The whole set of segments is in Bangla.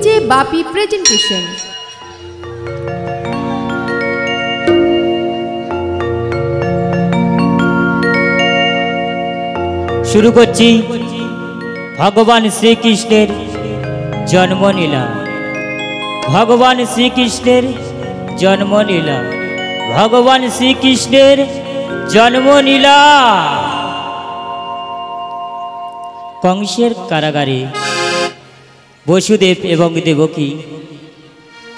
ডিজে বাপি প্রেজেন্টেশন। শুরু করছি ভগবান শ্রীকৃষ্ণের জন্মলীলা। ভগবান শ্রীকৃষ্ণের জন্মলীলা, ভগবান শ্রীকৃষ্ণের জন্মলীলা। কংসের কারাগারে বসুদেব এবং দেবকী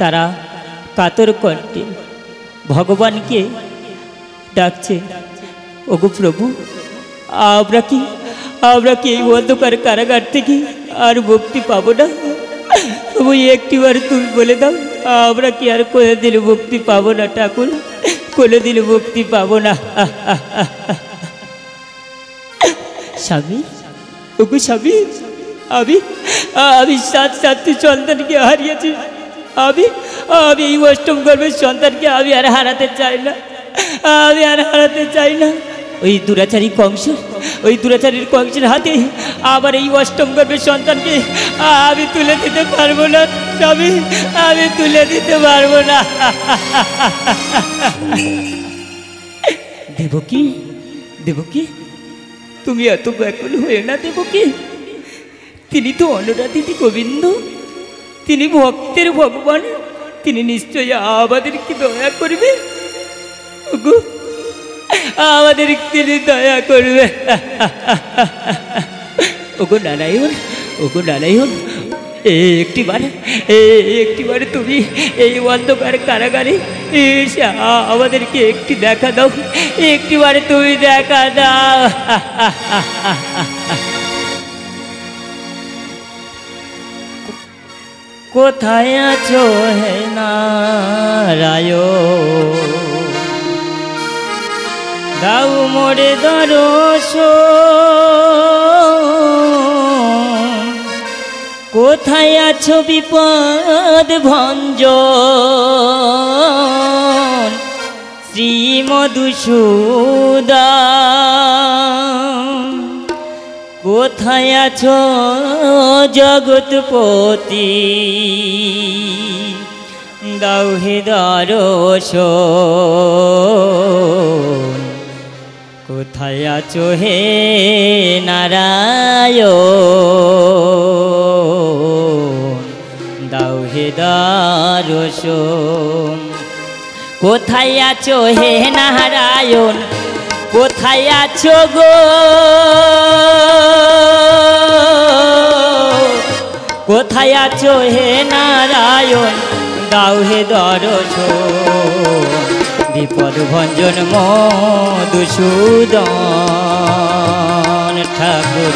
তারা কাতর কণ্ঠে ভগবানকে ডাকছে, ওগো প্রভু, আমরা কি এই অন্ধকার কারাগার থেকে আর মুক্তি পাবো না? প্রভু একটিবার তুমি বলে দাও, আমরা কি আর কোনোদিন মুক্তি পাবো না ঠাকুর? কোনোদিন মুক্তি পাবো না। স্বামী, ওগো স্বামী, আমি সাতটি সন্তানকে হারিয়েছি। আমি এই অষ্টম গর্ভের সন্তানকে আমি আর হারাতে চাই না, আমি আর হারাতে চাই না। ওই দুরাচারীর কংসের হাতে আবার এই অষ্টম গর্ভের সন্তানকে আমি তুলে দিতে পারবো না স্বামী, আমি তুলে দিতে পারবো না। দেবকী, তুমি এত ব্যাকুল হয়ে না দেবকী। তিনি তো অনুরাধিনী গোবিন্দ, তিনি ভক্তের ভগবান, তিনি নিশ্চয়ই আমাদেরকে দয়া করবে। ওগো, আমাদের তিনি দয়া করবে। ওগো নারায়ণ, একটিবার তুমি এই অন্ধকার কারাগারে এসে আমাদেরকে একটি দেখা দাও, একটিবার তুমি দেখা দাও। কোথায় আছো হে নারায়ণ, দাও মোরে দর্শন। কোথায় আছো বিপদ ভঞ্জন শ্রী মধুসূদন? কোথায় আছো জগৎপতি, দাও হে দর্শন। কোথায় আছো হে নারায়ণ, দাও হে দর্শন। কোথায় আছো হে নারায়ণ, কোথায় আছো গো? কোথায় আছো হে নারায়ণ, দাও হে দর্শন। বিপদ ভঞ্জন মধুসূদন ঠাকুর,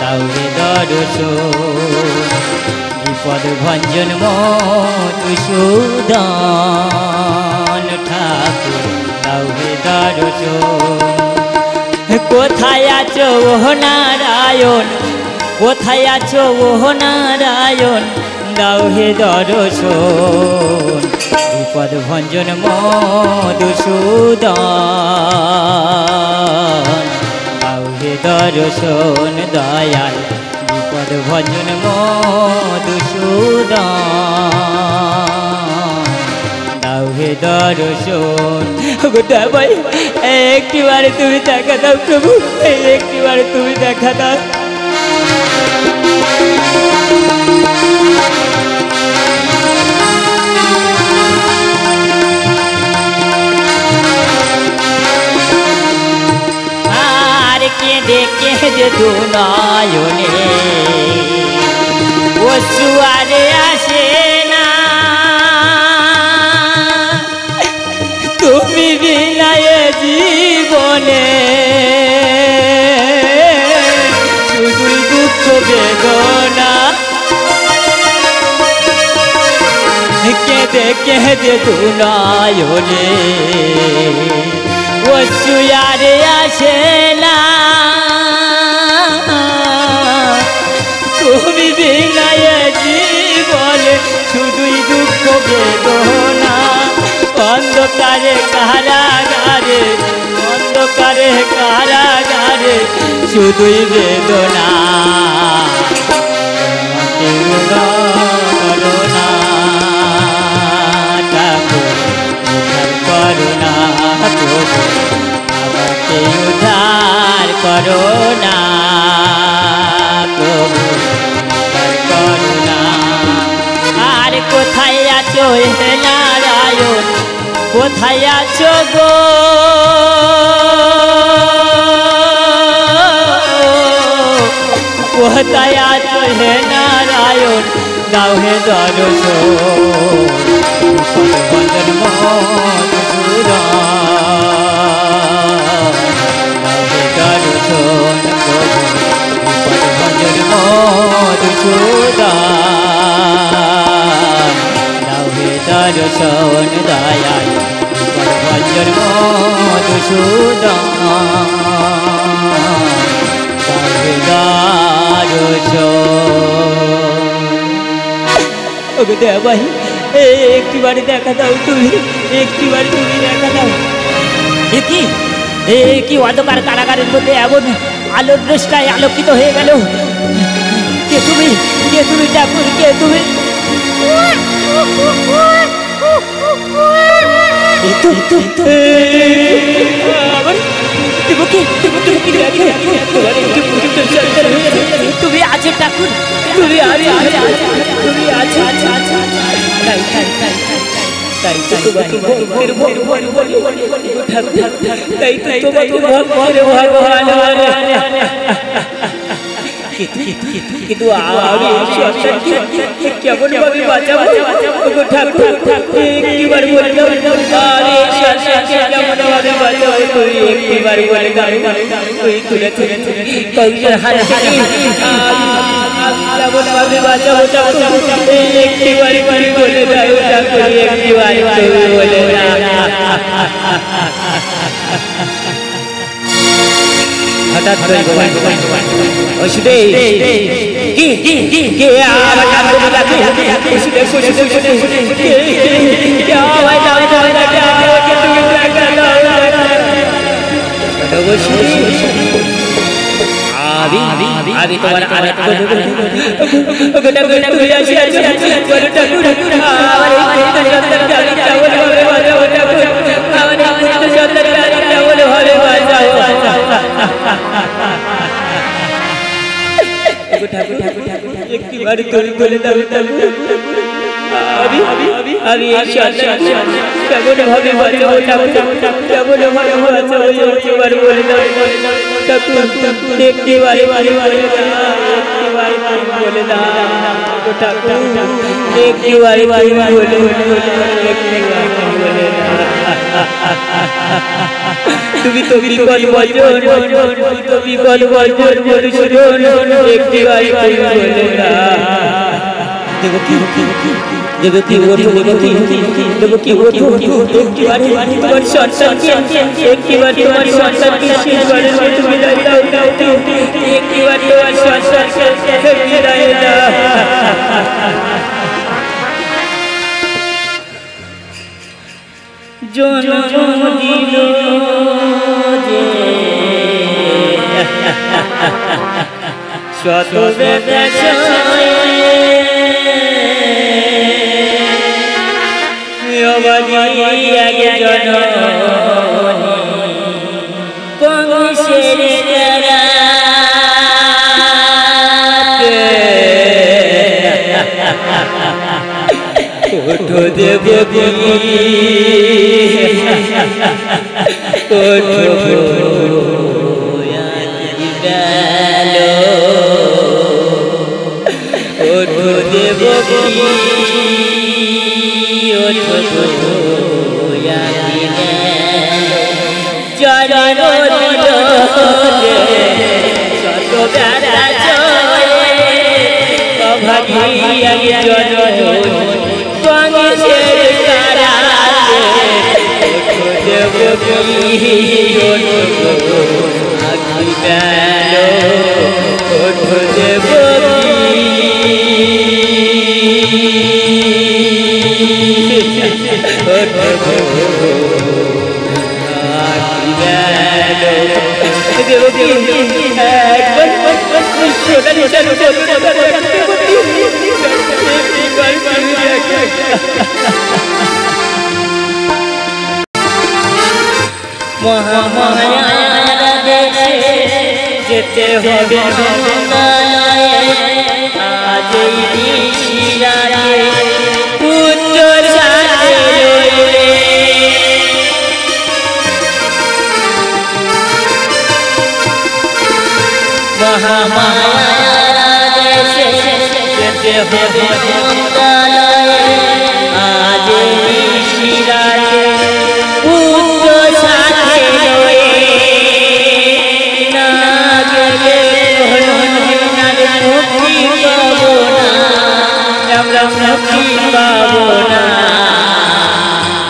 দাও হে দর্শন। বিপদ ভঞ্জন মধুসূদন ঠাকুর, দাও হে দর্শন। কোথায় আছো ও নারায়ণ, কোথায় আছো ও নারায়ণ, দাও হে দর্শন। বিপদ ভঞ্জন মধুসূদন, দাও হে দর্শন দয়াল। বিপদ ভঞ্জন মধুসূদন, দাও হে দর্শন। ভাই একটিবার তুমি দেখা দাও প্রভু, একটিবার তুমি দেখা দাও। আর কেঁদে দু নয়নে অশ্রু আরে আসে না, তুমি বিনায় জীবনে শুধুই দুঃখ বেদনা। কেঁদে দু নয়নে অশ্রু আরে আসে না, তুমি বিনায় জীবনে শুধুই দুঃখ বেদনা। অন্ধকারে কারাগারে, অন্ধকারে কারাগারে শুধুই বেদনা। করো আছো হে নারায়ণ কোথায় আছো গো কোথায় আছো হে নারায়ণ দাও হে দর্শন সর্বজন মধুসূদন দাও হে দর্শন সর্বজন মধুসূদন দাও হে দর্শন দয়াল সর্বজন মধুসূদন ওকে দেয়া ভাই একটি বাড়ি দেখা দাও তুমি একটি বাড়ি তুমি দেখা দাও কি অন্ধকার কারাগারের মধ্যে এমন আলোর দৃষ্টায় আলোকিত হয়ে গেল কে তুমি ঠাকুর কে তুমি তুমি আছো ঠাকুর তুমি আছো তুমি আছো কিন্তু আমি কেমন ভাবে বাঁচাবো ঠাকুর একটিবার বলে দাও কেমন ভাবে বাঁচাবো তুই একটিবার বলে দাও তুই তুলে কবির হাত থেকে কেমন ভাবে বাঁচাবো একটিবার বলে দাও ঠাকুর একটিবার বলে দাও হঠাৎ করে ওষুধে কি আমি তোমার একটিবার করে বলে দাও আমি কেমন ভাবে কেমন ভাবে একটিবার বলে দাও একটিবার বলে দাও একটিবার বলে তুমি তো বিকল বজন বিকল বজন মধুসূদন একটিবার বলে দাও দেবকী ওঠো দেবকী ওঠো একটিবার তোমার সন্তানকে একটিবার তোমার সন্তানকে শেষবারের মতো বিদায় দাও একটিবার তোমার সন্তানকে বিদায় দাও জনম দিল যে শত ওঠো দেবকী ওঠো ওঠো দেবকী ওঠো মহামায়ার দেশে যেতে হবে আজ এই পুত্র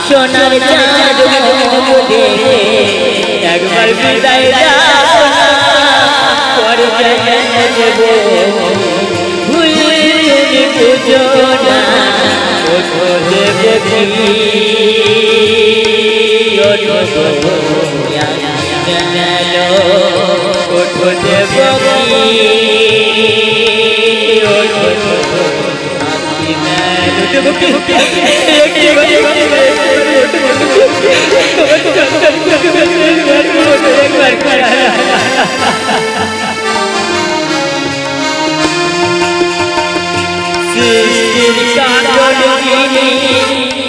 সোনার চাঁদ দেখে একবার বিদায় দাও না, পরে দেব ভুল তুমি বুঝো না, ওঠো দেব কি ওঠো দেব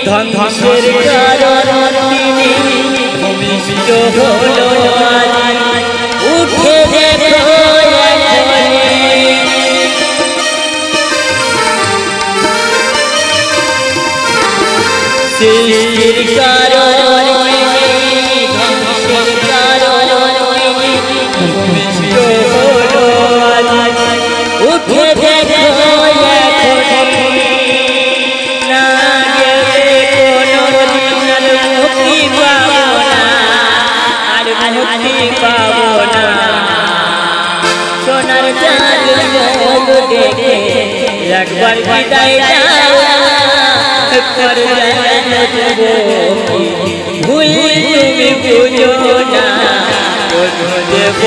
ধ্বংসের কারণ তিনি ভূমিষ্ঠ হলো উঠে দেখো সৃষ্টির কারণ ধ্বংসের কারণ ভূমিষ্ঠ হলো উঠে দেখো সোনার চাঁদ দেখে একবার বিদায় দাও, ভুল তুমি বুঝো না, দেব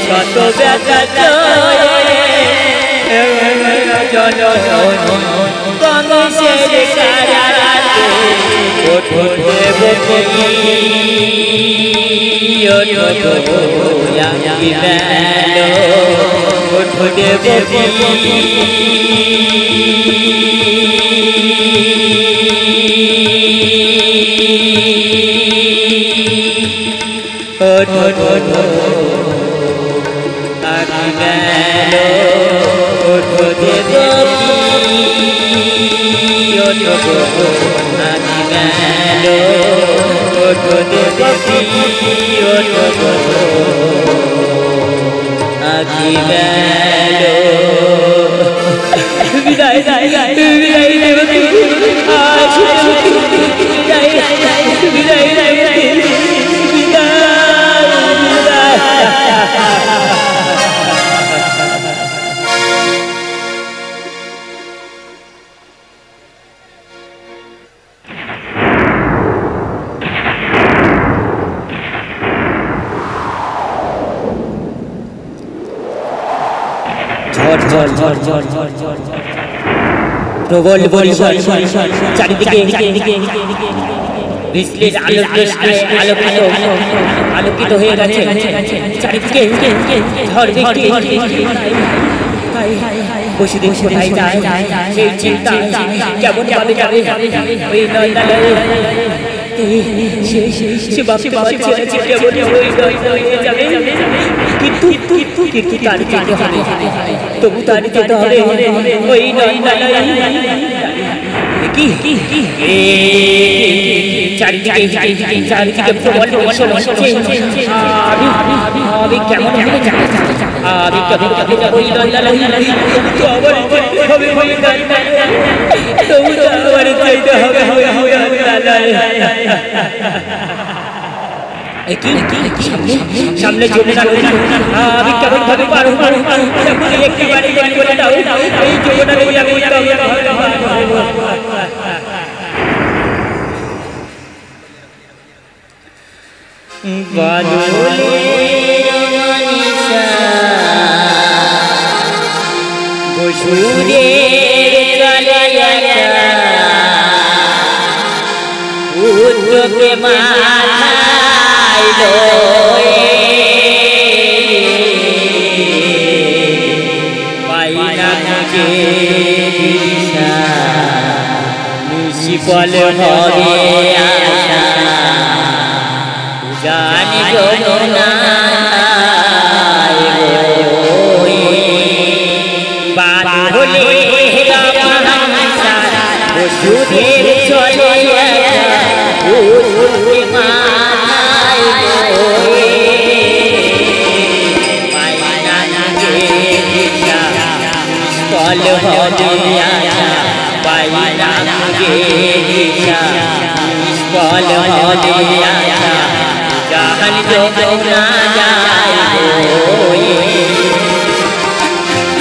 শত ব্যথা কংসের কারাতে ওঠো দেব ওঠো দেব বিদায় প্রবল বর্ষণ চারিদিকে বৃষ্টির আলোকিত হয়ে গেছে চারিদিকে ঝড় বৃষ্টি বসুদেব কোথায় যায় সেই চিন্তা কেমন ভাবে যাবে ওই নন্দালয়ে কিন্তু তার যেতে হবে, তবু তার যেতে হবে ওই নন্দালয়ে। চারিদিকে প্রবল বর্ষণ হচ্ছে, আমি কেমন ভাবে যাব, আমি কেমন ভাবে যাব ওই নন্দালয়ে, তবু তো আমার যেতে হবে ওই নন্দালয়ে। সামনে যমুনা নদী, আমি কেমন ভাবে পার হব, একটি বাড়ি বলে দাও এই যমুনা নদী আমি শিকল হবে আশা জানি যমুনা বাঁধলে বসুদেব চলে কল হবে আশা পাইনা মুগে দিশা কল হবে আশা জাহান যমুনা যায়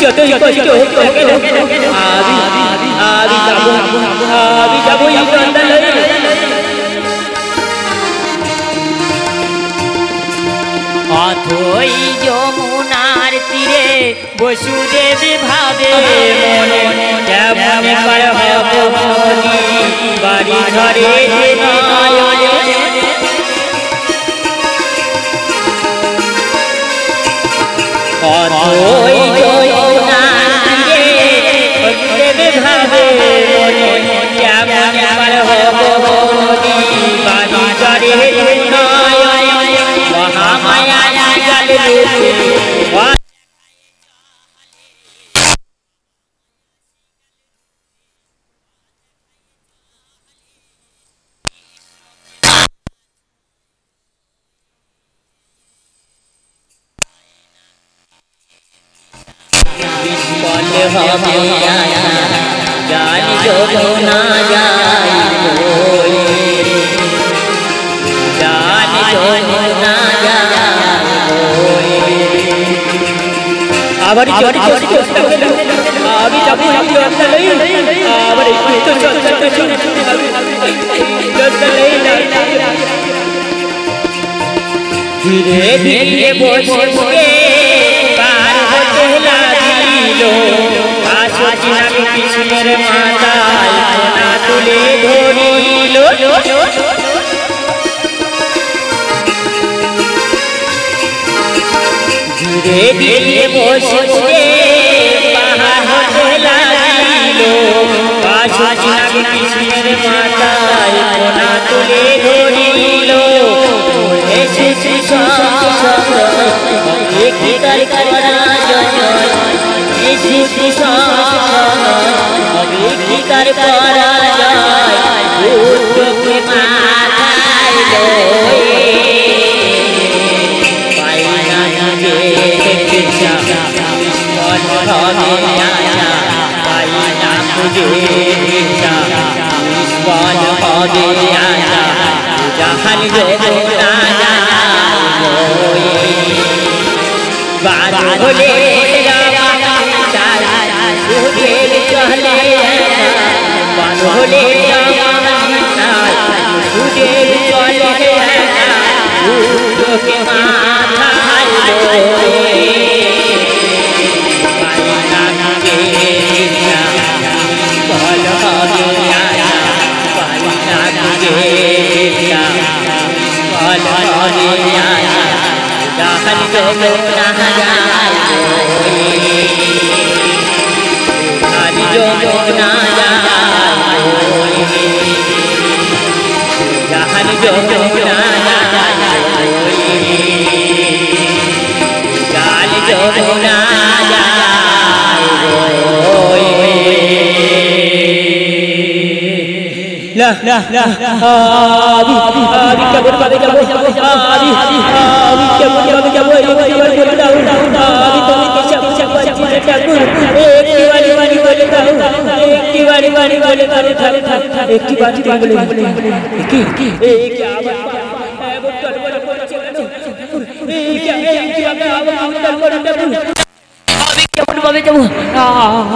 যতই কষ্ট আমি যাবো এই চন্দনে অথই যমুনার তীরে বসুদেব ভাবে মনে যেমন করে বাড়ি ঘরে অথই যমুনার তীরে বসুদেব ভাবে মনে যেমন করে বাড়ি ঘরে মহামায়া জানি যমুনা যায় জানি যমুনা আবার আমি যাবো আবার ধীরে ধীরে বসে পার হতে লাগিল কৃষ্ণের মাথায় সোনা তুলে ধরিল ধীরে ধীরে বসে পাহাড় হতে লাগিল কৃষ্ণের মাথায় সোনা তুলে ধরিল এসেছি অবিকার করা যায় মাথায়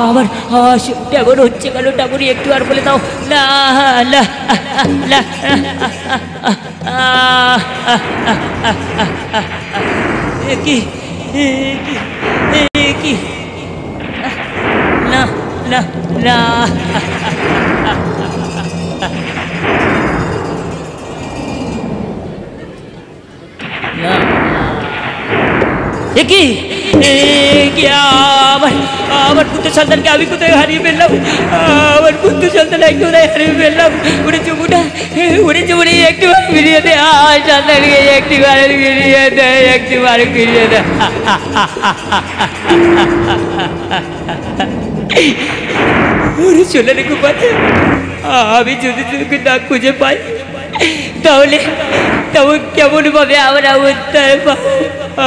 আমার ঠাকুর হচ্ছে গেল ঠাকুর একটু আর বলে দাও না না কি কি না না না কি আমার পুত্র সন্তানকে আমি কোথায় হারিয়ে ফেললাম, আমার পুত্র সন্তান কোথায় হারিয়ে ফেললাম। উড়ে চুমুটা একটিবার ফিরিয়ে দে, সন্তানকে একটিবার ফিরিয়ে দে, একটিবার ফিরিয়ে দে। ওরে সোনার গোপাল, আমি যদি তোকে না খুঁজে পাই তাহলে কেমন ভাবে আমরা উত্তর পাবো,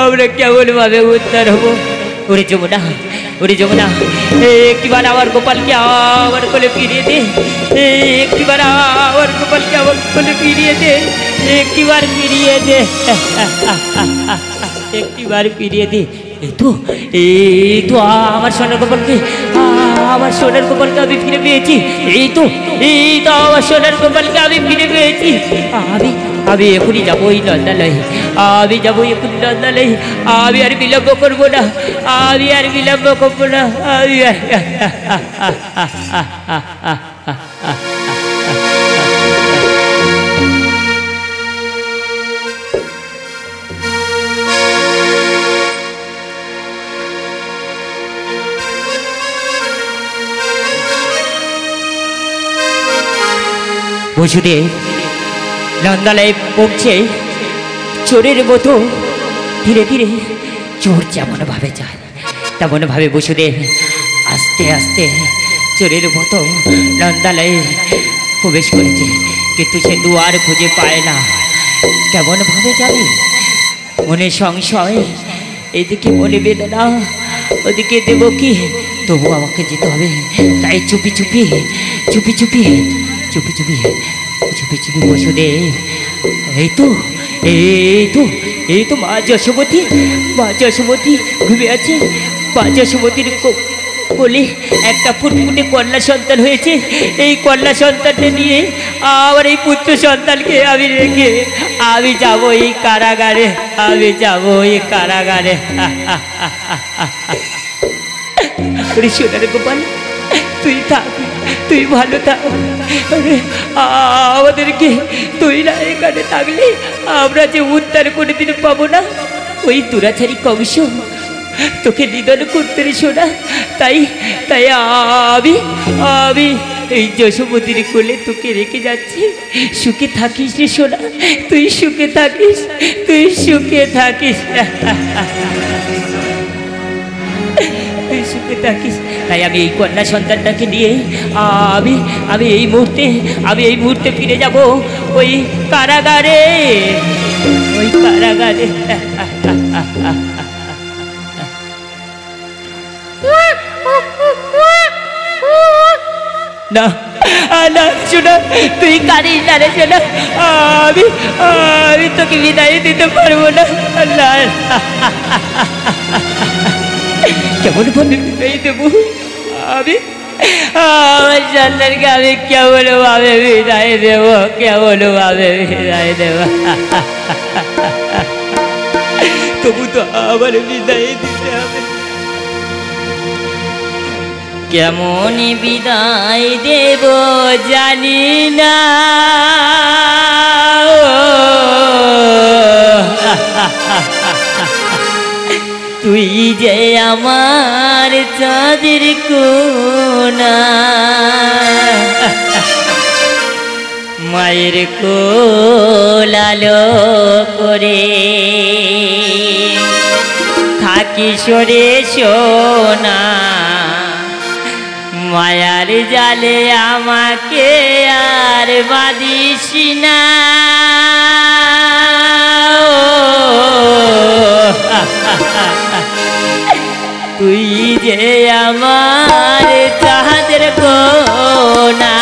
আমরা কেমন ভাবে উত্তর হবো। ওরে যমুনা একটিবার আমার গোপালকে আমার কোলে ফিরিয়ে দে, একটিবার আমার গোপালকে আমার কোলে ফিরিয়ে দে, একটিবার ফিরিয়ে দে, একটিবার ফিরিয়ে দে। এই তো আমার সোনার গোপালকে, আমার সোনার গোপালকে আমি ফিরে পেয়েছি। এই তো আমার সোনার গোপালকে আমি ফিরে পেয়েছি। আমি এখনই যাবো ওই নন্দালয়ে, আমি যাবো এখনই নন্দালয়ে। আমি আর বিলম্ব করবো না, আমি আর বিলম্ব করবো না, আমি আর বসুদেব নন্দালয়ে পৌঁছে চোরের মতো ধীরে ধীরে চোর যেমন ভাবে যায় তেমন ভাবে বসুদেব আস্তে আস্তে চোরের মতো নন্দালয়ে প্রবেশ করেছে, কিন্তু সে দুয়ার খুঁজে পায় না। কেমন ভাবে যাবে, মনে সংশয়, এদিকে মনে বেদনা, ওদিকে দেব কি, তবু আমাকে যেতে হবে। তাই চুপি চুপি বসুদেব এই তো মা যশোমতী ঘুমিয়ে আছে। মা যশোমতীর কোলে একটা ফুটফুটে কন্যা সন্তান হয়েছে। এই কন্যা সন্তানটা নিয়ে আমার এই পুত্র সন্তানকে আমি রেখে আমি যাবো এই কারাগারে, আমি যাবো এই কারাগারে। সোনার গোপাল, তুই থাক, তুই ভালো থাক। আমাদেরকে তুই না এখানে থাকলে আমরা যে উদ্ধার করে দিতে পাবো না। ওই দুরাচারী কংস তোকে নিধন করতে রে সোনা। তাই আমি এই যশোমতীর কোলে তোকে রেখে যাচ্ছি। সুখে থাকিস রে সোনা, তুই সুখে থাকিস, তুই সুখে থাকিস, তুই সুখে থাকিস। তাই আমি এই কন্যা সন্তানটাকে নিয়ে আমি এই মুহূর্তে ফিরে যাব ওই কারাগারে, ওই কারাগারে। না না শোনা, তুই কাঁদিস না রে শোনা, আমি তোকে বিদায় দিতে পারবো না। কেমন ভাবে বিদায় দেবো আমি, আমার সন্তানকে আমি কেমন ভাবে বিদায় দেব, কেমন ভাবে বিদায় দেব। তবু তো আবার বিদায় দিতে হবে। কেমন বিদায় দেব জানি না, তুই যে আমার চাঁদের কোনা, মায়ের কোলালো করে থাকি সরে সোনা, মায়ার জালে আমাকে আর বাঁধিস না। তুই যে আমার চাঁদের কোনা,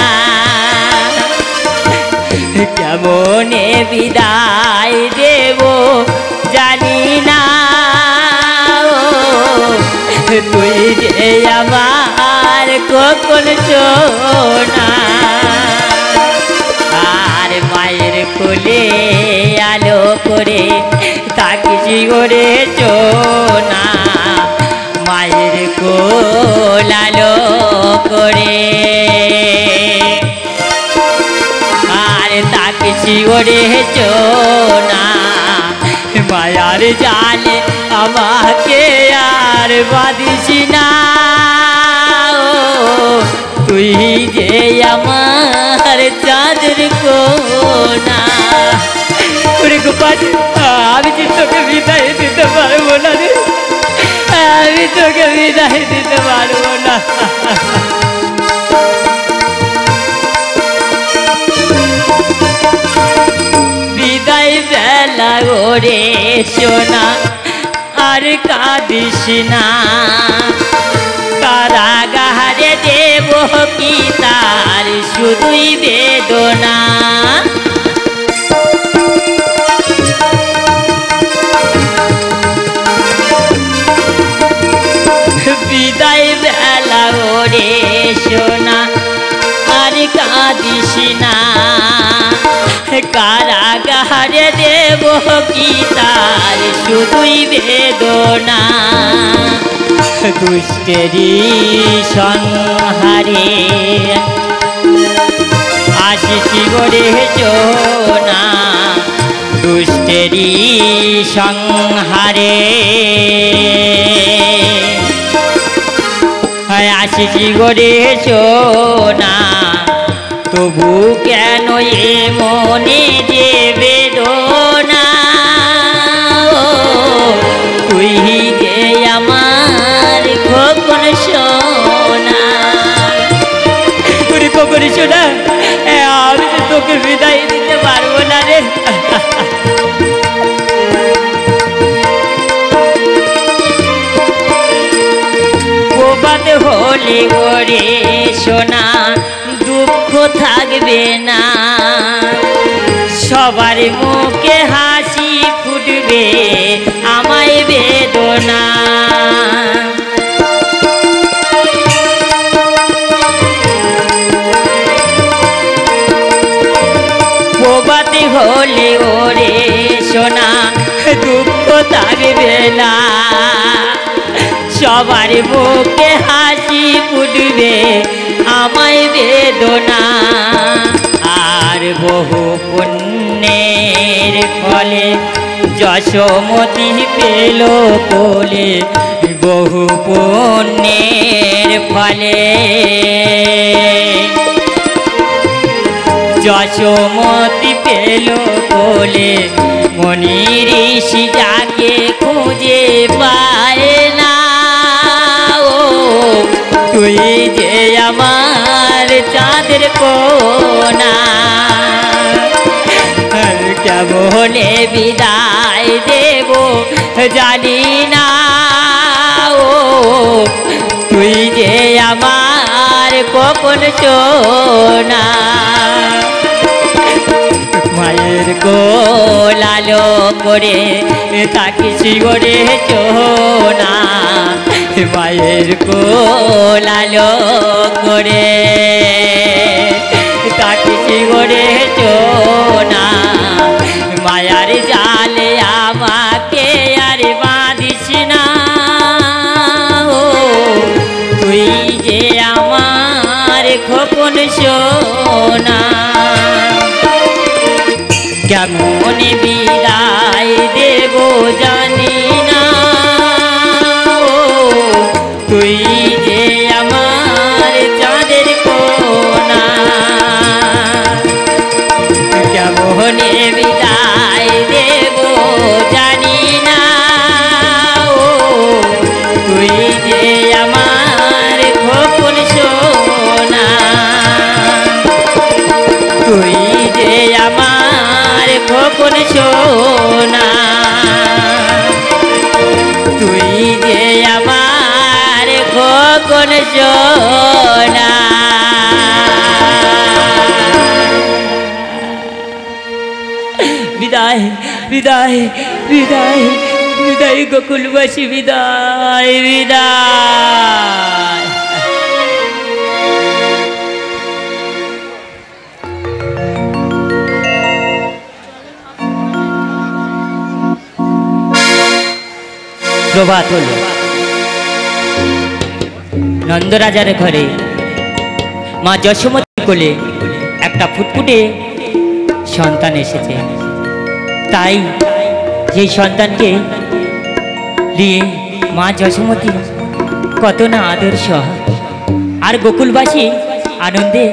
কেমনে বিদায় দেব জানি না, তুই যে আমার কখন সোনা। আর মায়ের কোলে আলো করে থাকিস করে সোনা, মায়ের কোল আলো করে আর থাকিস ওরে সোনা, মায়ার জালে আমাকে আর বাঁধিস না, তুই যে আমার চাঁদের কোনা। আমি যে তোকে বিদায় দিতে পারবো না রে, আমি তোকে বিদায় দিতে পারবো না। বিদায় বেলা ওরে সোনা আর কাঁদিস না, কারাগারে দেব কি তার শুধুই বেদনা। বিদায় বেলা ওরে সোনা আর কাঁদিস না, কারাগারে দেব কি তার শুধুই বেদনা। দুষ্টেরি সংহারে আসিস গরে সোনা, দুষ্টেরি সংহারে আসিস গরে সোনা, তবু কেন এ মনে যে বেদনা। তুই যে আমার খোকন সোনা, খোকন সোনা, আমি তো তোকে বিদায় দিতে পারবো না রে। প্রবাদ হলে ওরে সোনা দুঃখ থাকবে না, সবার মুখে হাসি ফুটবে আমায় বেদনা। প্রবাদ হলে ওরে সোনা দুঃখ থাকবে না, সবার মুখে হাসি ফুটবে আমায় বেদনা। আর বহু পুণ্যের ফলে যশোমতি পেল কোলে, বহু পুণ্যের ফলে যশোমতি পেল কোলে, মনি ঋষি যাকে খুঁজে পায় না। তুই যে আমার চাঁদের কোনা, কেমনে বিদায় দেব জানি না। তুই যে আমার কখন সোনা, মায়ের কোলালো করে থাকিস গরে সোনা, মায়ের কোলালো করে থাকিস গরে সোনা। মায়ার জালে আমাকে আর বাঁধিস না, তুই যে আমার খোকন সোনা। কেমন বিদায় দেব জানি না, তুই যে আমার চাঁদের কোনা। কেমন বিদায় দেব জানি না, তুই যে আমার খোকন সোনা। তুই যে আমার খোকন সোনা, তুই যে আমার খোকন সোনা। বিদায় বিদায় বিদায় বিদায় গোকুলবাসী, বিদায় বিদায়। প্রভাত হল, নন্দরাজার ঘরে মা যশোমতীর কোলে একটা ফুটফুটে সন্তান এসেছে। তাই যেই সন্তানকে নিয়ে মা যশোমতী কত না আদর্শ, আর গোকুলবাসী আনন্দে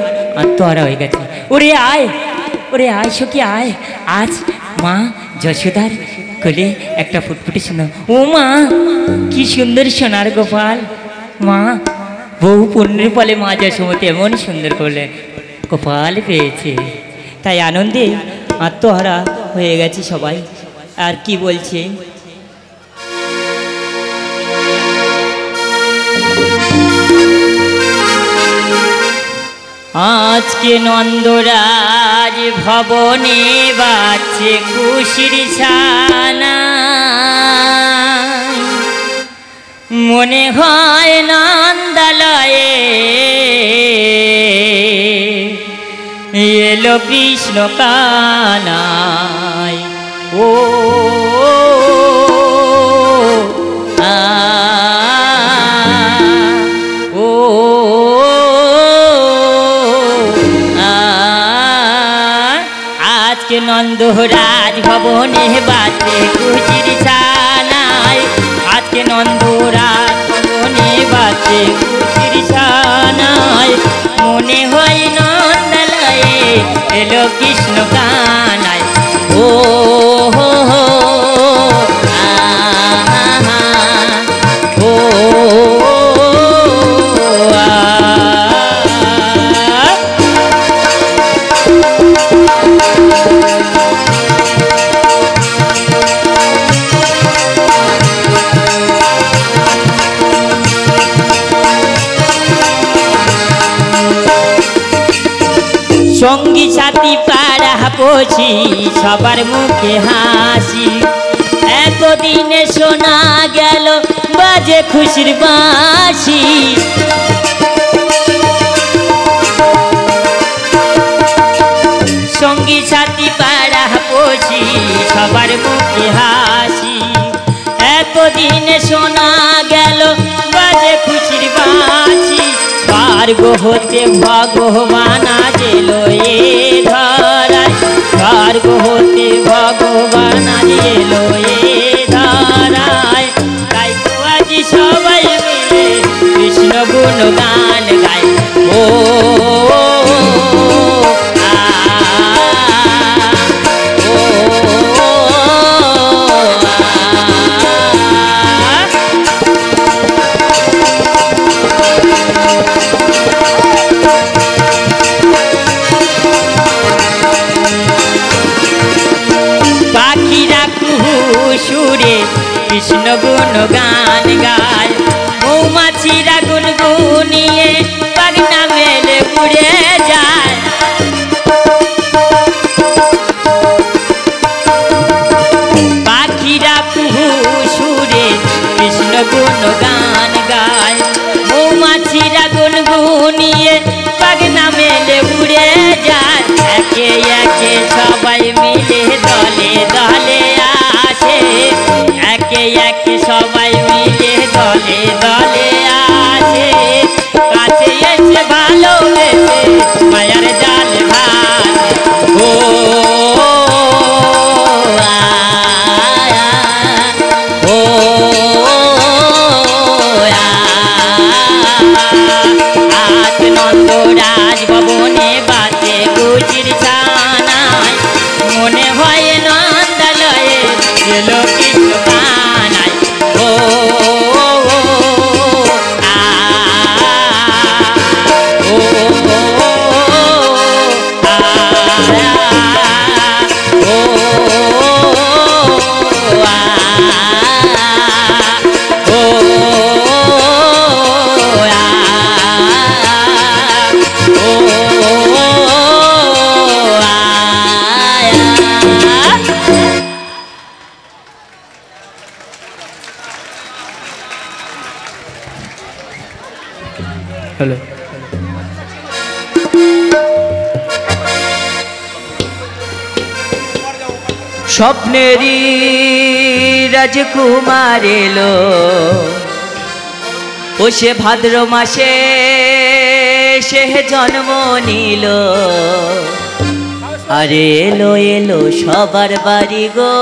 আত্মহারা হয়ে গেছে। ওরে আয়, ওরে আয় সখী আয়, আজ মা যশোদার কোলে একটা ফুটফুটে শোনা। ও মা কি সুন্দর সোনার গোপাল, মা বহু পুণ্যের ফলে মা যশোমতী এমন সুন্দর করলে গোপাল পেয়েছে, তাই আনন্দে আত্মহারা হয়ে গেছে সবাই। আর কি বলছে, আজকে নন্দরাজ ভবনে বাজছে খুশির ছানা, মনে হয় নন্দালয়ে এলো কৃষ্ণ কানাই। ও আজকে নন্দরাজ ভবনে বাজছে খুশির ছানায়, আজকে নন্দরাজ ভবনে বাজছে খুশির ছানায়, মনে হয় নন্দালয়ে এলো কৃষ্ণ কানাই। ও হো হো ও সঙ্গী সাথী পাড়া পড়ছি সবার মুখে হাসি, এতদিনে শোনা গেল বাজে খুশির বাঁশি। সঙ্গী সাথী পাড়া পড়ছি সবার মুখে হাসি, এতদিনে শোনা গেল বাজে খুশির বাঁশি। স্বর্গ হতে ভগবান আজেল এ ধরায়, স্বর্গ হতে ভগবান আজেল এ ধরায়, তাই তো আজ সবাই মিলে কৃষ্ণ গুণ গান গায়। ও সুরে কৃষ্ণ গুণ গান গায়, মৌমাছিরা গুনগুনিয়ে পাগনা মেলে উড়ে যায়। পাখিরা কুহু সুরে কৃষ্ণ গুণ গান গায়, মৌমাছিরা গুনগুনিয়ে পাগনা মেলে উড়ে যায়। একে একে সবাই মিলে দলে দলে আসে, একে একে সবাই মিলে দলে দলে আসে, কাছে এসে ভালোবেসে মায়ার জাল ভাসে। ও ও আজ নন্দরাজ ভবনে বাজে খুশির ছানায়, মনে হয় নন্দালয়ে এলো কৃষ্ণ কানাই। ও হ্যালো, স্বপ্নেরই রাজকুমার এলো, ও সে ভাদ্র মাসে সে জন্ম নিল, আরে এলো এলো সবার বাড়ি গো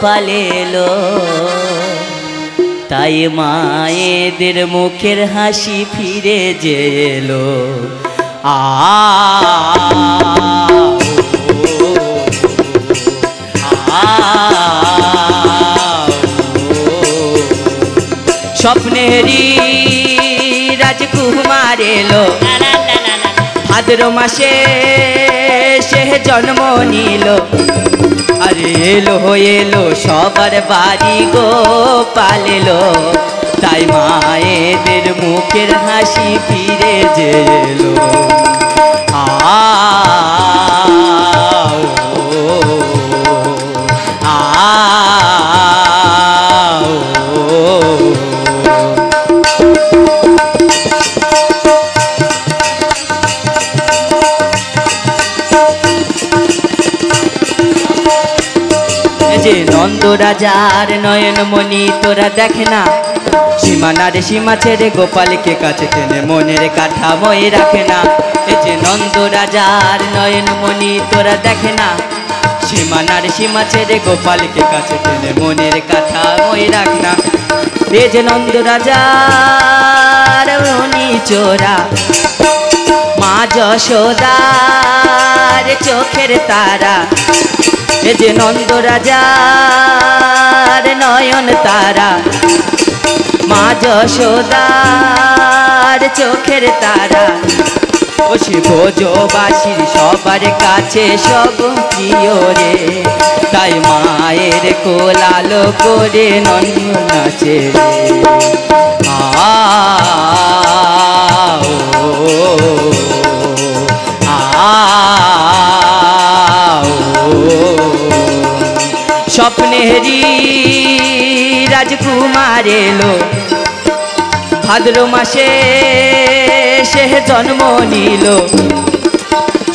পালে এলো, তাই মায়েদের মুখের হাসি ফিরে যে এলো। স্বপ্নেরই রাজকুমার এলো, ভাদ্র মাসে সে জন্ম নিল। আরে এলো এলো সবার বাড়ি গো পালেলো, তাই মায়েদের মুখের হাসি ফিরে যে এলো। যে নন্দ রাজার নয়নমণি তোরা দেখে না, সীমানার সীমা ছেড়ে গোপালকে কাছে টেনে মনের কাঠামোয় রাখে না। এই যে নন্দ রাজার নয়নমণি তোরা দেখে না, সীমানার সীমা ছেড়ে গোপালকে কাছে টেনে মনের কাঠামোয় রাখ না। এই যে নন্দ রাজার মণি চোরা, মা যশোদার চোখের তারা। এ যে নন্দ রাজার নয়ন তারা, মা যশোদার চোখের তারা। ও সে ভোজবাসীর সবার কাছে সব প্রিয় রে, তাই মায়ের কোলালো করে নন্দ নাচে রে। স্বপ্নেরই রাজকুমার এলো, ভাদ্র মাসে সে জন্ম নিল।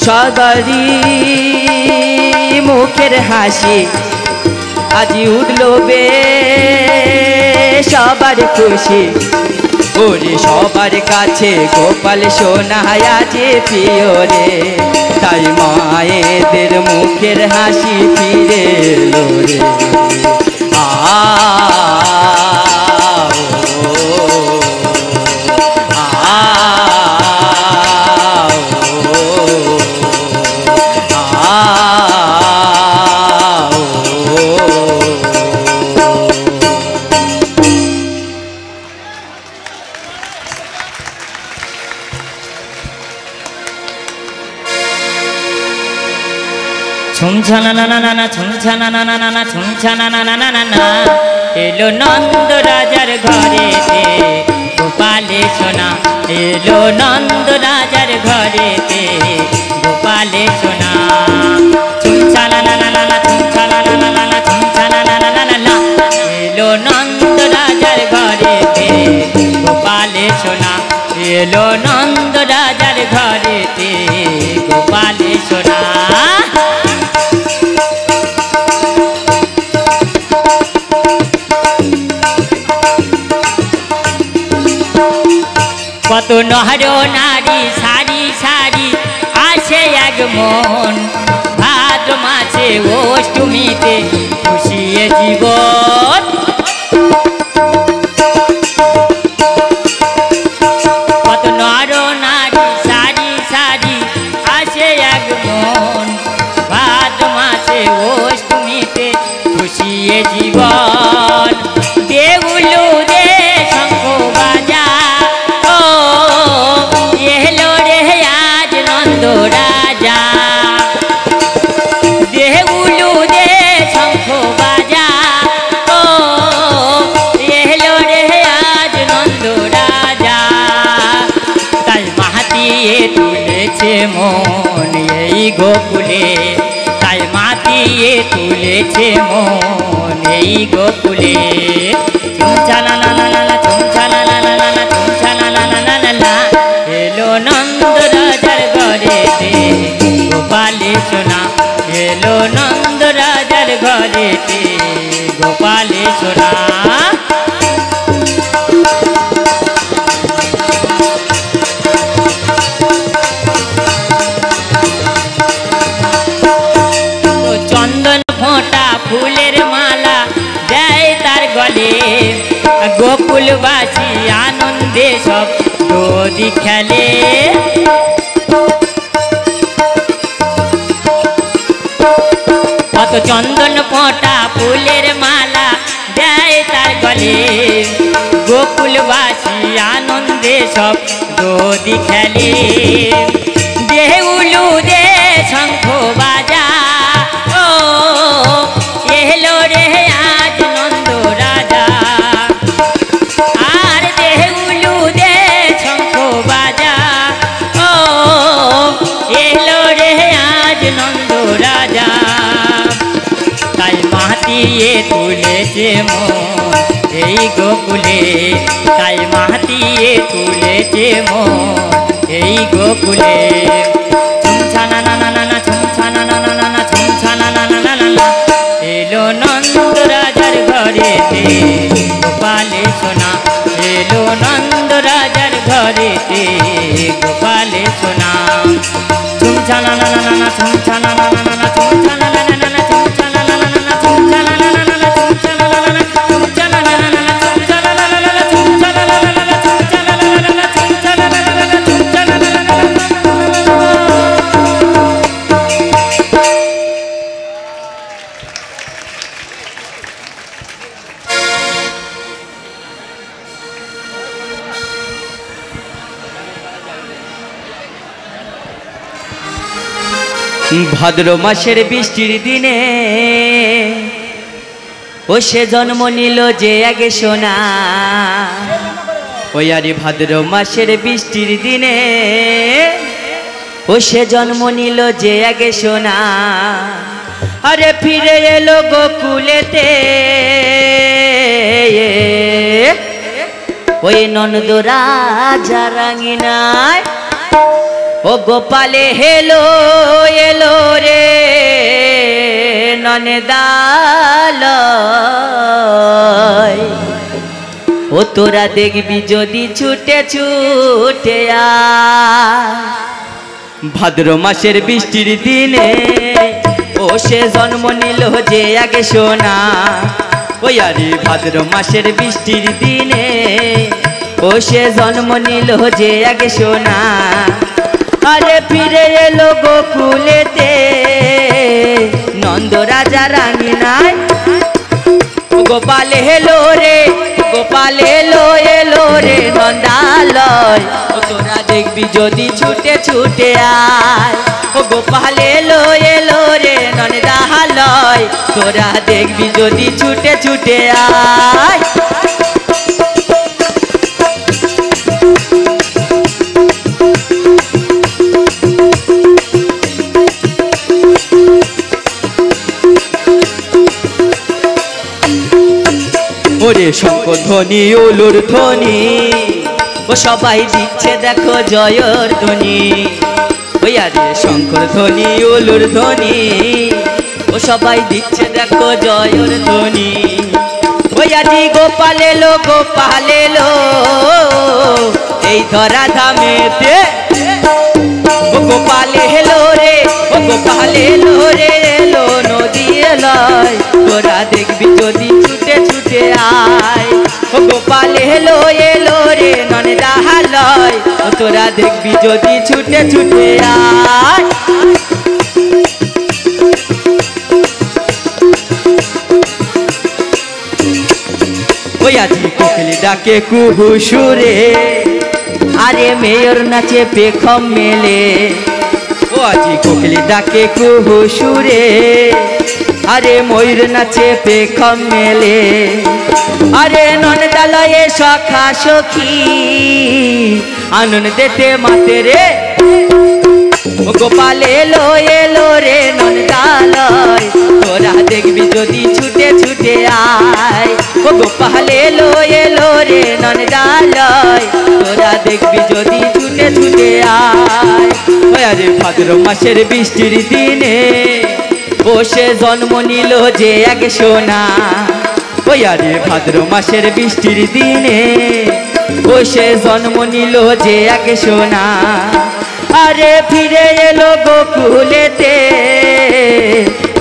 সবারই মুখের হাসি আজি উঠলো বে সবার খুশি। ওরে সবার কাছে গোপাল সোনা আজে প্রিয় রে, তাই মায়েদের মুখের হাসি ফিরে এলো রে। ছুমছানা না না না না ছুমছানা না না না না ছুমছানা না না না না না। এলো নন্দ রাজার ঘরেতে গোপালে সোনা, এলো নন্দ রাজার ঘরেতে গোপালে সোনা। ছুমছানা না না না না ছুমছানা না না না না ছুমছানা না না না না না। এলো নন্দ রাজার ঘরেতে গোপালে সোনা, এলো নন্দ রাজার ঘরেতে গোপালে সোনা। কত নর নারী সারি সারি আসে এক মন, ভাদ্র মাসে অষ্টমীতে খুশিয়ে জীবন। কত নর নারী সারি সারি আসে এক মন, ভাদ্র মাসে অষ্টমীতে খুশিয়ে জীবন। দেউলু রে শঙ্খ বাজা, এলো রে আজ নন্দ রাজা। দেউলু রে শঙ্খ বাজা, এলো রে আজ নন্দ রাজা। তাই মাতিয়ে তুলেছে মন এই গোকুলে, তাই মাতিয়ে তুলেছে মন এই গোকুলে। ছুমছানা না না না না ছুমছানা না না না না ছুমছানা না না না না না। এলো নন্দ রাজার ঘরেতে গোপালে সোনা, এলো নন্দ রাজার ঘরেতে গোপালে সোনা। গোকুলবাসী আনন্দে সব দোদি খেলে। কত চন্দন ফোঁটা ফুলের মালা দেয় তার গলে, গোকুলবাসী আনন্দে সব দোদি খেলে। দেউলু দে শঙ্খ বাজা, ও এলো রে আজ নন্দ রাজা। আর দেউলু দে শঙ্খ বাজা, ও এলো রে আজ নন্দ রাজা। তাই মাতিয়ে তুলেছে মন এই গোকুলে, তাই মাতিয়ে তুলেছে মন এই গোকুলে। ছুমছানা না না না না, ছুমছানা না না না না, ছুমছানা না না না না না। এলো নন্দ রাজার ঘরেতে গোপালে সোনা, এলো নন্দ রাজার ঘরেতে গোপালে সোনা। ছুমছানা না না না না, ছুমছানা না না না না, ছুমছানা না না না না, ছুমছানা না না না না, ছুমছানা না না না না, ছুমছানা না না না, ছুমছানা না না না না, ছুমছানা না না না না, ছুমছানা না না না না, ছুমছানা না না না না, ছুমছানা না না না না, ছুমছানা না না না না। ভাদ্র মাসের বৃষ্টির দিনে ও সে জন্ম নিল যে আগে সোনা। ওই আরে ভাদ্র মাসের বৃষ্টির দিনে ও সে জন্ম নিল যে আগে সোনা। আরে ফিরে এলো গোকুলেতে ওই নন্দ রাজা রাঙিনায়। ও গোপালে হেলো এলো রে ননেদালয়। ও তোরা দেখবি যদি ছুটে ছুটে আয়। ভাদ্র মাসের বৃষ্টির দিনে ও সে জন্ম নিল যে আগে সোনা। ওই আরে ভাদ্র মাসের বৃষ্টির দিনে ও সে জন্ম নিল যে আগে সোনা। আরে ফিরে এলো গোকুলেতে নন্দ রাজা রাঙিনায়। গোপাল হেলো রে, গোপাল এলো এলো রে নন্দালয়। ও তোরা দেখবি যদি ছুটে ছুটে আয়। ও গোপাল এলো এলো রে নন্দালয়, তোরা দেখবি যদি ছুটে ছুটে আয়। ওরে শঙ্খ ধ্বনি ওলুর ধ্বনি, ও সবাই দিচ্ছে দেখো জয়র ধ্বনি। ওই আরে শঙ্কর ধ্বনি ওলুর ধ্বনি, ও সবাই দিচ্ছে দেখো জয়র ধ্বনি। ওই আজি গোপাল এলো গোপাল এলো এই ধরা ধামেতে। ও গোপাল এলো রে, ও গোপাল এলো রে এলো নদী এলয়। তোরা দেখবি যদি ছুটে ছুটে আয়। ও গোপাল এলো এলো রে নন্দালয়, ও তোরা দেখবি যদি ছুটে ছুটে আয়। ওই আজি কোকিল ডাকে কুহু সুরে, আরে মেয়র নাচে পেখম মেলে। ও আজি কোকিল ডাকে কুহু সুরে, আরে ময়ূর নাচে পেখম মেলে। আরে নন্দালয়ে সখা সখী আনন্দেতে মাতে রে। ও গোপাল এলো এলো রে নন্দালয়, তোরা দেখবি যদি ছুটে ছুটে আয়। ও গোপাল এলো এলো রে নন্দালয়, তোরা দেখবি যদি ছুটে ছুটে আয়। ওই আরে ভাদ্র মাসের বৃষ্টির দিনে ও সে জন্ম নিল যে আগে সোনা। ওই আরে ভাদ্র মাসের বৃষ্টির দিনে ও সে জন্ম নিল যে আগে সোনা। আরে ফিরে এলো গোকুলেতে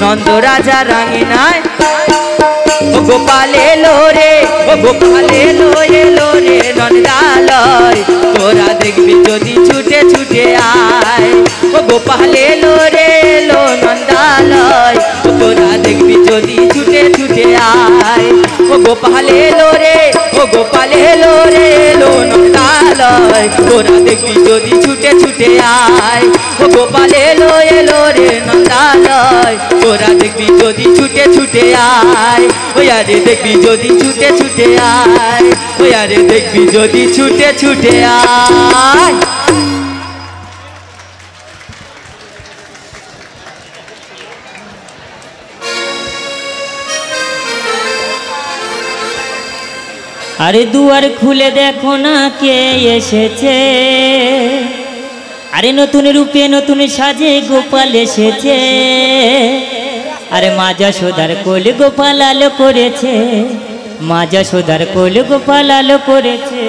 নন্দ রাজা রাঙিনায়। ও গোপাল এলো রে, ও গোপাল এলো এলো রে নন্দালয়, তোরা দেখবি যদি ছুটে ছুটে আয়। ও গোপাল এলো রে এলো নন্দালয়, তোরা দেখবি যদি ছুটে ছুটে আয়। ও গোপাল এলো রে, ও গোপাল এলো রে এলো নন্দালয়, তোরা দেখবি যদি ছুটে ছুটে আয়। ও গোপাল এলো এলো রে নন্দালয়, তোরা দেখবি যদি ছুটে ছুটে আয়। ওই আরে দেখবি যদি ছুটে ছুটে আয়, ওই আরে দেখবি যদি ছুটে ছুটে আয়। আরে দুয়ার খুলে দেখো না কে এসেছে, আরে নতুন রূপে নতুন সাজে গোপাল এসেছে। আরে মা যশোদার কোলে গোপাল আলো করেছে, মা যশোদার কোলে গোপাল আলো করেছে।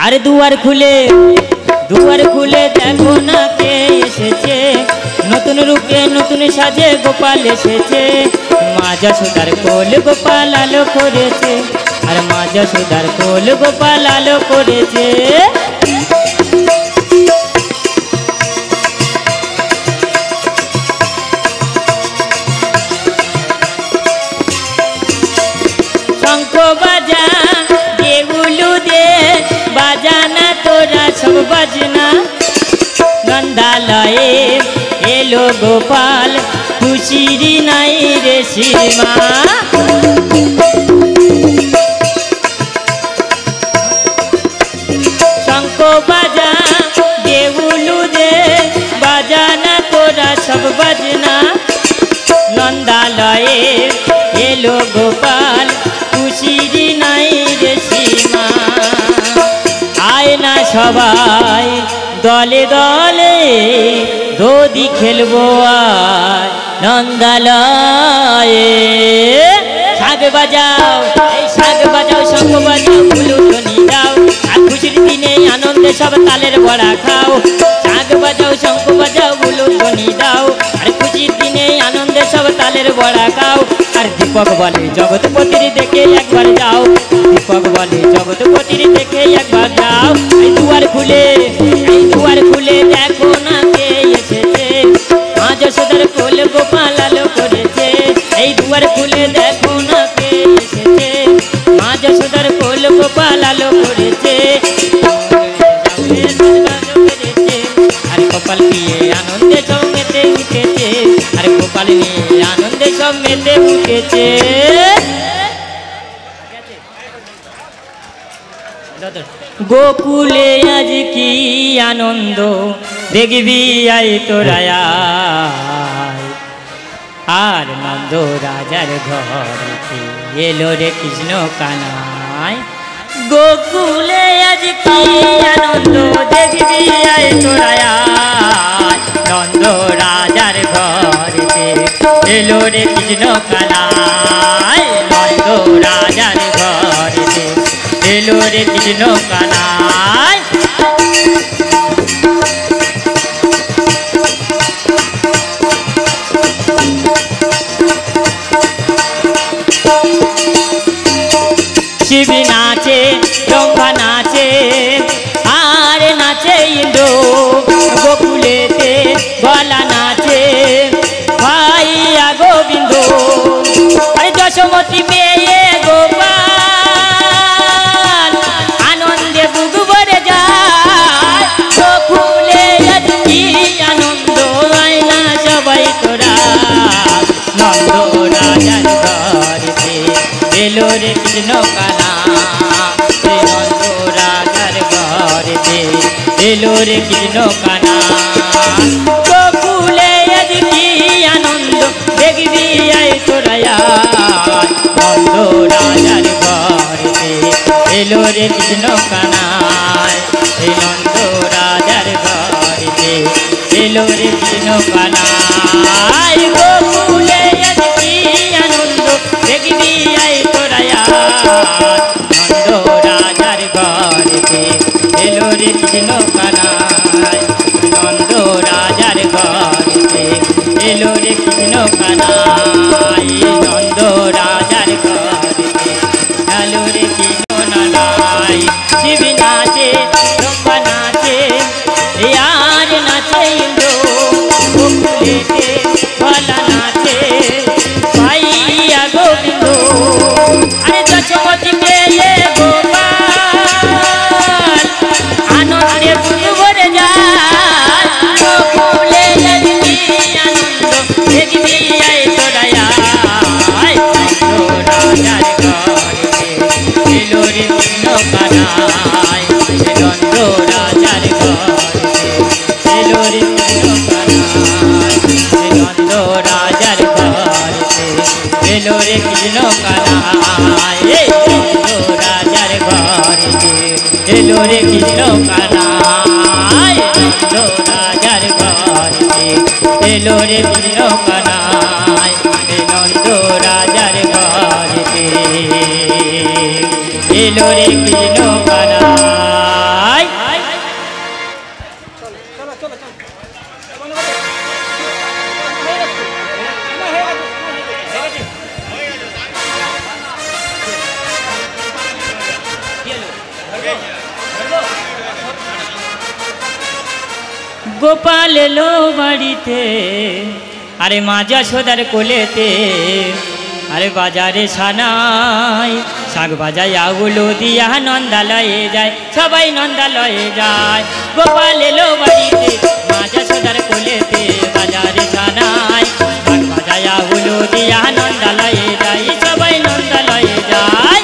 আরে দুয়ার খুলে দেখো না কে এসেছে, নতুন রূপে নতুন সাজে গোপাল এসেছে। মা যশোদার কোলে গোপাল আলো করেছে, আর মা যশোদার কোলে গোপাল আলো করেছে। শঙ্খ বাজা দেউলু দে বাজানা তোরা সব বাজনা, নন্দালয়ে এলো গোপাল খুশির নাই রে সীমা। শঙ্খ বাজা দেউলু দে বাজানা তোরা সব বাজনা, নন্দালয়ে এলো গোপাল খুশির নাই রে সীমা। আয় না সবাই দলে দলে দোদি খেলবো আয় নন্দালয়ে। শাক বাজাও এই শাক বাজাও, শঙ্খ বাজাও, ফুলুটনি দাও, আর খুশির দিনে আনন্দে সব তালের বড়া খাও। শাক বাজাও শঙ্খ বাজাও ফুলুটনি দাও, আর খুশির দিনে আনন্দে সব তালের বড়া খাও। আর দীপক বলে জগৎপতির দেখে একবার যাও, দীপক বলে জগৎপতির দেখে একবার যাও। এই দুয়ার খুলে দেখো না কে এসেছে, মা যশোদার কোলে গোপাল আলো করেছে। এই দুয়ার খুলে দেখো না কে এসেছে, মা যশোদার কোলে গোপাল আলো করেছে। আর গোপাল নিয়ে আনন্দে সব মেতে উঠেছে, আর গোপাল নিয়ে আনন্দে সব মেতে উঠেছে। গোকুলে আজ কি আনন্দ দেখবি আয় তোরা আয়, আর নন্দ রাজার ঘরেতে এলো রে কৃষ্ণ কানাই। গোকুলে আজ কি আনন্দ দেখবি আয় তোরা আয়, নন্দ রাজার ঘরেতে এলো রে কৃষ্ণ কানাই। নন্দ রাজার ঘরেতে এলো রে কৃষ্ণ কানাই। শিব নাচে, ব্রহ্মা নাচে, আর নাচে ইন্দ্র, গোকুলেতে গলা নাচে ভাইয়া গোবিন্দ। আরে যশোমতী মেয়ে গোপাল আনন্দে বুক ভরে যায়, গোকুলে আজ কি আনন্দ আয় না সবাই তোরা। নন্দ রাজার ঘরেতে এলো রে কৃষ্ণ কানা, নন্দ রাজার ঘরেতে এলো রে কৃষ্ণ কানা। গোকুলে আজ কি আনন্দ দেখবি আয় তোরা আয়, নন্দ রাজার ঘরেতে এলো রে কৃষ্ণ কানাই। এই নন্দ রাজার ঘরেতে এলো রে কৃষ্ণ কানাই। গোকুলে আজ কি আনন্দ দেখবি আয় তোরা আয়, নন্দ রাজার ঘরেতে এলো রে কৃষ্ণ কানাই। নন্দ রাজার ঘরেতে এলো রে কৃষ্ণ কানাই। নন্দ রাজার কুলেতে ভোলা নাচে পাইয়া গোবিন্দ আরে যশোমতি পেয়ে গোপাল আনন্দে বুক ভরে যায় কুলে লাগবি আনন্দ দেখবি আয় তোরায়া আয় রাজার ঘরে এলো রে কৃষ্ণ কানায় নন্দ রাজার ঘরে এলো রে কৃষ্ণ কানায় নন্দ রাজার ঘরে এলো রে কৃষ্ণ কানায় নন্দ রাজার ঘরে এলো রে কৃষ্ণ কানায় নন্দ রাজার ঘরে এলো রে কৃষ্ণ কানায় নন্দ রাজার ঘরে এলো রে কৃষ্ণ কানায় গোপাল এলো বাড়িতে আরে মা যশোদার কোলেতে আরে বাজারে সানাই শাক বাজায় আগুলো দিয়া নন্দালয়ে যায় সবাই নন্দালয়ে যায় গোপাল এলো বাড়িতে মা যশোদার কোলেতে বাজারে সানাই শাক বাজায় আগুলো দিয়া নন্দালয়ে যায় সবাই নন্দালয়ে যায়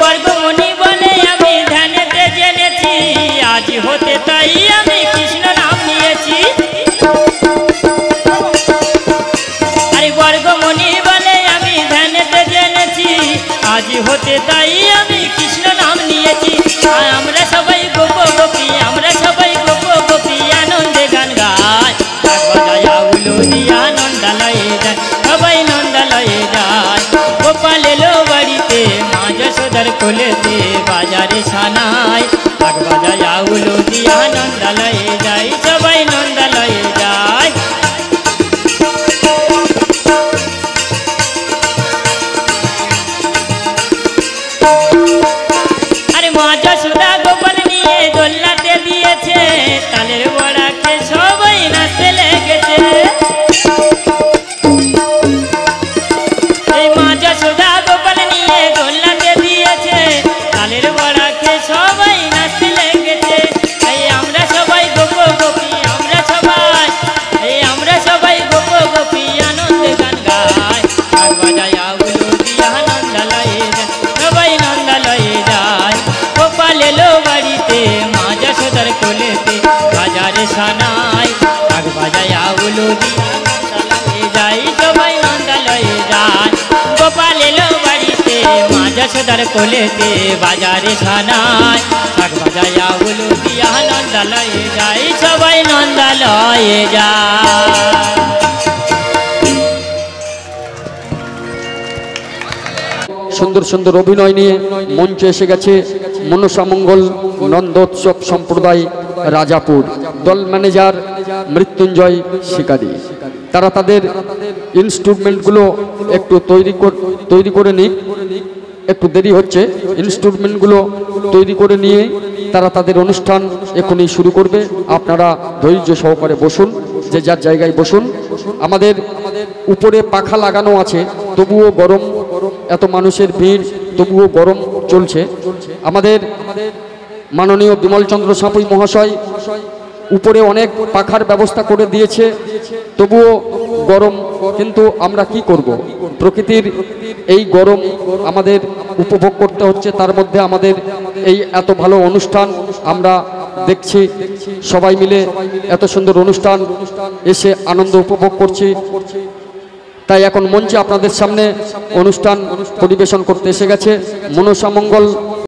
বর্গমণি বলে আমি ধ্যানেতে জেনেছি আজ হতে তাই আমি কৃষ্ণ নাম নিয়েছি আরে বর্গমণি বলে আমি ধ্যানেতে জেনেছি আজ হতে তাই আমি কৃষ্ণ নাম নিয়েছি আমরা সবাই গোপ গোপী আমরা সবাই গোপ গোপী আনন্দে গান গাই বাজায় আউলো দিয়া নন্দালয়ে যায় সবাই নন্দালয়ে যায় গোপাল এলো বাড়িতে মা যশোদার কোলেতে বাজারে সানাই শাক বাজায় আউলো দিয়া নন্দালয়ে যায় সবাই নন্দালয়ে যায় আরে মা যশোদা গোপাল নিয়ে দোলনাতে দিয়েছে তালের বড়াকে সবাই নাচতে লেগেছে এই মা যশোদা গোপাল নিয়ে দোলনাতে দিয়েছে তালের বড়াকে সবাই নাচতে লেগেছে এই আমরা সবাই গোপ গোপী আমরা সবাই গোপ গোপী আনন্দে গান গাই শাক বাজায় আগুলো দিয়া নন্দালয়ে যায় সবাই নন্দালয়ে যায় গোপাল এলো বাড়িতে মা যশোদার কোলেতে বাজারে সানাই শাক বাজায় আগুলো দিয়া নন্দালয়ে যায় সবাই নন্দালয়ে যায় গোপাল এলো বাড়িতে মা যশোদার কোলেতে বাজারে সানাই শাক বাজায় আগুলো দিয়া নন্দালয়ে যায় সবাই নন্দালয়ে যায় সুন্দর সুন্দর অভিনয় নিয়ে মঞ্চে এসে গেছে মনসামঙ্গল নন্দোৎসব সম্প্রদায় রাজাপুর দল ম্যানেজার মৃত্যুঞ্জয় শিকারি তারা তাদের ইনস্ট্রুমেন্টগুলো একটু তৈরি করে নিক একটু দেরি হচ্ছে ইনস্ট্রুমেন্টগুলো তৈরি করে নিয়ে তারা তাদের অনুষ্ঠান এখনই শুরু করবে আপনারা ধৈর্য সহকারে বসুন যে যার জায়গায় বসুন আমাদের উপরে পাখা লাগানো আছে তবুও গরম এত মানুষের ভিড় তবুও গরম চলছে আমাদের মাননীয় বিমলচন্দ্র সাঁপুই মহাশয় উপরে অনেক পাখার ব্যবস্থা করে দিয়েছে তবুও গরম কিন্তু আমরা কি করব প্রকৃতির এই গরম আমাদের উপভোগ করতে হচ্ছে তার মধ্যে আমাদের এই এত ভালো অনুষ্ঠান আমরা দেখছি সবাই মিলে এত সুন্দর অনুষ্ঠান এসে আনন্দ উপভোগ করছি তাই এখন মঞ্চে আপনাদের সামনে অনুষ্ঠান পরিবেশন করতে এসে গেছে মনসামঙ্গল